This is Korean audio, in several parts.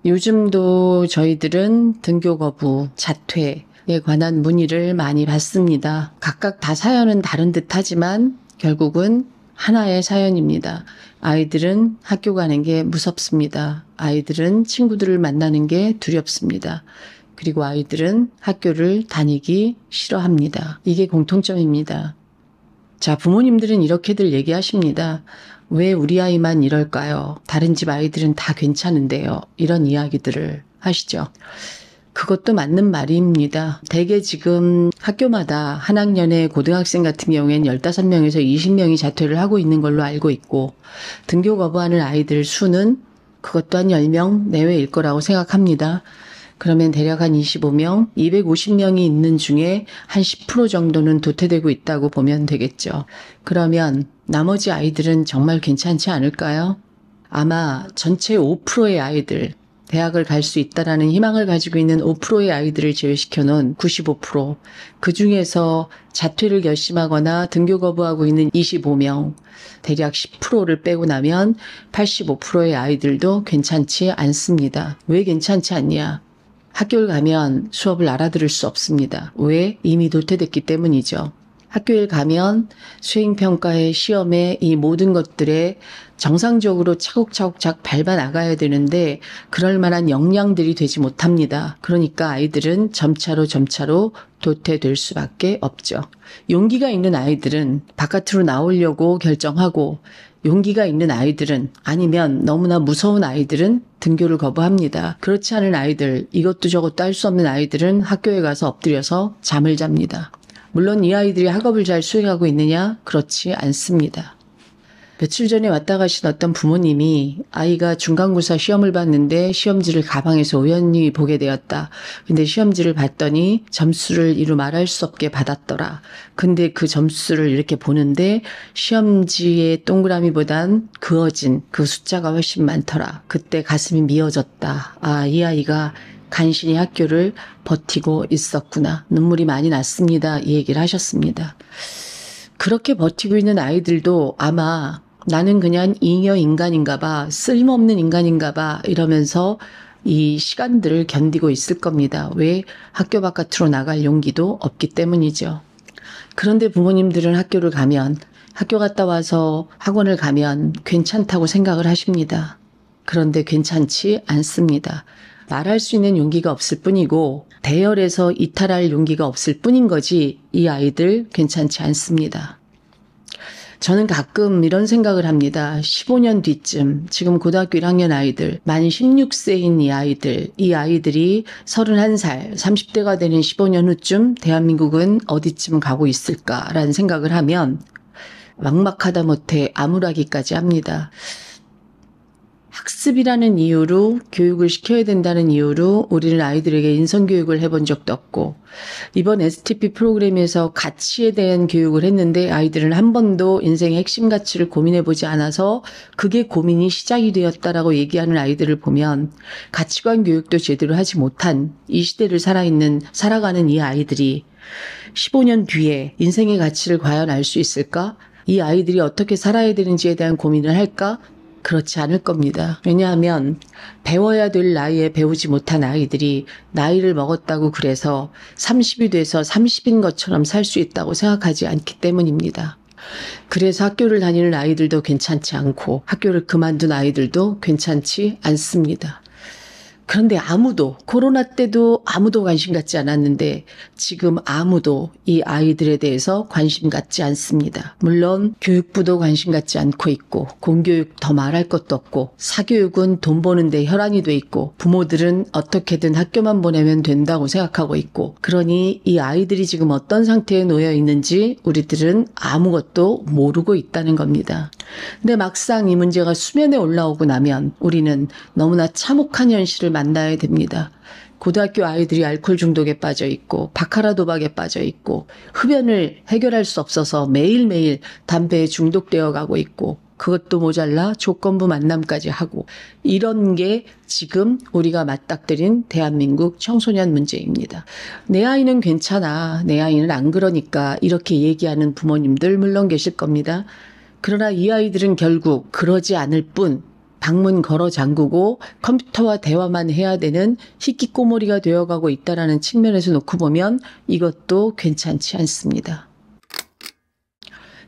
요즘도 저희들은 등교 거부, 자퇴에 관한 문의를 많이 받습니다. 각각 다 사연은 다른 듯 하지만 결국은 하나의 사연입니다. 아이들은 학교 가는 게 무섭습니다. 아이들은 친구들을 만나는 게 두렵습니다. 그리고 아이들은 학교를 다니기 싫어합니다. 이게 공통점입니다. 자, 부모님들은 이렇게들 얘기하십니다. 왜 우리 아이만 이럴까요? 다른 집 아이들은 다 괜찮은데요. 이런 이야기들을 하시죠. 그것도 맞는 말입니다. 대개 지금 학교마다 한 학년에 고등학생 같은 경우에는 15명에서 20명이 자퇴를 하고 있는 걸로 알고 있고, 등교 거부하는 아이들 수는 그것도 한 10명 내외일 거라고 생각합니다. 그러면 대략 한 25명, 250명이 있는 중에 한 10% 정도는 도태되고 있다고 보면 되겠죠. 그러면 나머지 아이들은 정말 괜찮지 않을까요? 아마 전체 5%의 아이들, 대학을 갈 수 있다라는 희망을 가지고 있는 5%의 아이들을 제외시켜 놓은 95%, 그 중에서 자퇴를 결심하거나 등교 거부하고 있는 25명, 대략 10%를 빼고 나면 85%의 아이들도 괜찮지 않습니다. 왜 괜찮지 않냐? 학교를 가면 수업을 알아들을 수 없습니다. 왜? 이미 도태됐기 때문이죠. 학교에 가면 수행평가에 시험에 이 모든 것들에 정상적으로 차곡차곡 밟아 나가야 되는데 그럴 만한 역량들이 되지 못합니다. 그러니까 아이들은 점차로 도태될 수밖에 없죠. 용기가 있는 아이들은 바깥으로 나오려고 결정하고, 용기가 있는 아이들은, 아니면 너무나 무서운 아이들은 등교를 거부합니다. 그렇지 않은 아이들, 이것도 저것도 할 수 없는 아이들은 학교에 가서 엎드려서 잠을 잡니다. 물론 이 아이들이 학업을 잘 수행하고 있느냐? 그렇지 않습니다. 며칠 전에 왔다 가신 어떤 부모님이 아이가 중간고사 시험을 봤는데 시험지를 가방에서 우연히 보게 되었다. 근데 시험지를 봤더니 점수를 이루 말할 수 없게 받았더라. 근데 그 점수를 이렇게 보는데 시험지의 동그라미보단 그어진 그 숫자가 훨씬 많더라. 그때 가슴이 미어졌다. 아, 이 아이가 간신히 학교를 버티고 있었구나. 눈물이 많이 났습니다. 이 얘기를 하셨습니다. 그렇게 버티고 있는 아이들도 아마 나는 그냥 잉여 인간인가 봐, 쓸모없는 인간인가 봐 이러면서 이 시간들을 견디고 있을 겁니다. 왜? 학교 바깥으로 나갈 용기도 없기 때문이죠. 그런데 부모님들은 학교를 가면, 학교 갔다 와서 학원을 가면 괜찮다고 생각을 하십니다. 그런데 괜찮지 않습니다. 말할 수 있는 용기가 없을 뿐이고 대열에서 이탈할 용기가 없을 뿐인 거지 이 아이들 괜찮지 않습니다. 저는 가끔 이런 생각을 합니다. 15년 뒤쯤 지금 고등학교 1학년 아이들, 만 16세인 이 아이들이 31살, 30대가 되는 15년 후쯤 대한민국은 어디쯤 가고 있을까라는 생각을 하면 막막하다 못해 암울하기까지 합니다. 학습이라는 이유로, 교육을 시켜야 된다는 이유로 우리는 아이들에게 인성교육을 해본 적도 없고, 이번 STP 프로그램에서 가치에 대한 교육을 했는데 아이들은 한 번도 인생의 핵심 가치를 고민해보지 않아서 그게 고민이 시작이 되었다라고 얘기하는 아이들을 보면 가치관 교육도 제대로 하지 못한 이 시대를 살아가는 이 아이들이 15년 뒤에 인생의 가치를 과연 알 수 있을까? 이 아이들이 어떻게 살아야 되는지에 대한 고민을 할까? 그렇지 않을 겁니다. 왜냐하면 배워야 될 나이에 배우지 못한 아이들이 나이를 먹었다고 그래서 30이 돼서 30인 것처럼 살 수 있다고 생각하지 않기 때문입니다. 그래서 학교를 다니는 아이들도 괜찮지 않고 학교를 그만둔 아이들도 괜찮지 않습니다. 그런데 코로나 때도 아무도 관심 갖지 않았는데 지금 아무도 이 아이들에 대해서 관심 갖지 않습니다. 물론 교육부도 관심 갖지 않고 있고, 공교육 더 말할 것도 없고, 사교육은 돈 버는데 혈안이 돼 있고, 부모들은 어떻게든 학교만 보내면 된다고 생각하고 있고, 그러니 이 아이들이 지금 어떤 상태에 놓여 있는지 우리들은 아무것도 모르고 있다는 겁니다. 근데 막상 이 문제가 수면에 올라오고 나면 우리는 너무나 참혹한 현실을 만나야 됩니다. 고등학교 아이들이 알코올 중독에 빠져 있고 바카라 도박에 빠져 있고 흡연을 해결할 수 없어서 매일매일 담배에 중독되어 가고 있고, 그것도 모자라 조건부 만남까지 하고, 이런 게 지금 우리가 맞닥뜨린 대한민국 청소년 문제입니다. 내 아이는 괜찮아, 내 아이는 안 그러니까 이렇게 얘기하는 부모님들 물론 계실 겁니다. 그러나 이 아이들은 결국 그러지 않을 뿐 방문 걸어 잠그고 컴퓨터와 대화만 해야 되는 희귀꼬머리가 되어가고 있다는 측면에서 놓고 보면 이것도 괜찮지 않습니다.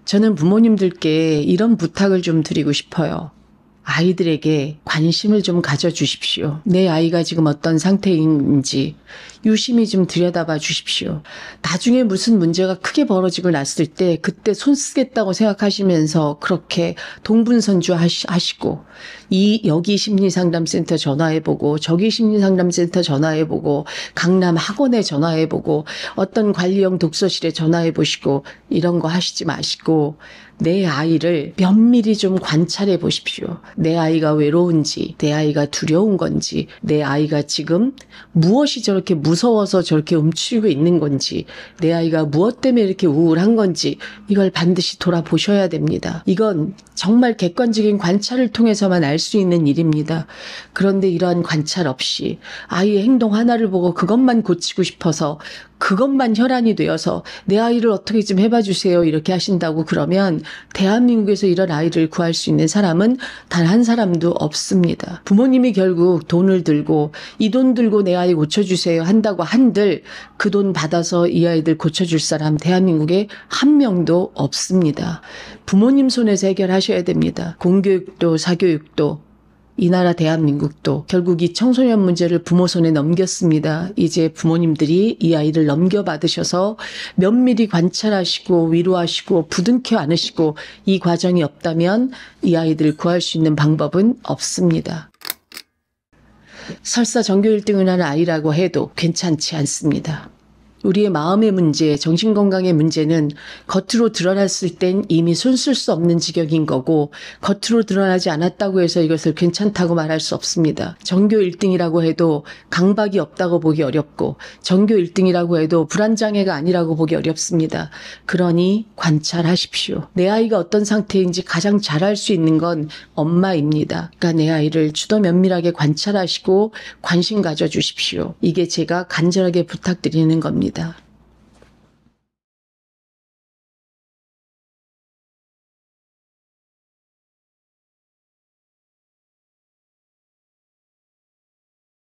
저는 부모님들께 이런 부탁을 좀 드리고 싶어요. 아이들에게 관심을 좀 가져주십시오. 내 아이가 지금 어떤 상태인지 유심히 좀 들여다봐 주십시오. 나중에 무슨 문제가 크게 벌어지고 났을 때 그때 손 쓰겠다고 생각하시면서 그렇게 동분선주 하시고 여기 심리상담센터 전화해보고 저기 심리상담센터 전화해보고 강남 학원에 전화해보고 어떤 관리형 독서실에 전화해보시고 이런 거 하시지 마시고 내 아이를 면밀히 좀 관찰해 보십시오. 내 아이가 외로운지, 내 아이가 두려운 건지, 내 아이가 지금 무엇이 저렇게 무서워서 저렇게 움츠리고 있는 건지, 내 아이가 무엇 때문에 이렇게 우울한 건지 이걸 반드시 돌아보셔야 됩니다. 이건 정말 객관적인 관찰을 통해서만 알 수 있는 일입니다. 그런데 이러한 관찰 없이 아이의 행동 하나를 보고 그것만 고치고 싶어서 그것만 혈안이 되어서 내 아이를 어떻게 좀 해봐 주세요 이렇게 하신다고 그러면 대한민국에서 이런 아이를 구할 수 있는 사람은 단 한 사람도 없습니다. 부모님이 결국 돈을 들고 이 돈 들고 내 아이 고쳐주세요 한다고 한들 그 돈 받아서 이 아이들 고쳐줄 사람 대한민국에 한 명도 없습니다. 부모님 손에서 해결하셔야 됩니다. 공교육도 사교육도 이 나라 대한민국도 결국 이 청소년 문제를 부모 손에 넘겼습니다. 이제 부모님들이 이 아이를 넘겨받으셔서 면밀히 관찰하시고 위로하시고 부둥켜 안으시고 이 과정이 없다면 이 아이들을 구할 수 있는 방법은 없습니다. 설사 전교 1등을 하는 아이라고 해도 괜찮지 않습니다. 우리의 마음의 문제, 정신건강의 문제는 겉으로 드러났을 땐 이미 손 쓸 수 없는 지경인 거고 겉으로 드러나지 않았다고 해서 이것을 괜찮다고 말할 수 없습니다. 전교 1등이라고 해도 강박이 없다고 보기 어렵고 전교 1등이라고 해도 불안장애가 아니라고 보기 어렵습니다. 그러니 관찰하십시오. 내 아이가 어떤 상태인지 가장 잘 알 수 있는 건 엄마입니다. 그러니까 내 아이를 주더 면밀하게 관찰하시고 관심 가져주십시오. 이게 제가 간절하게 부탁드리는 겁니다.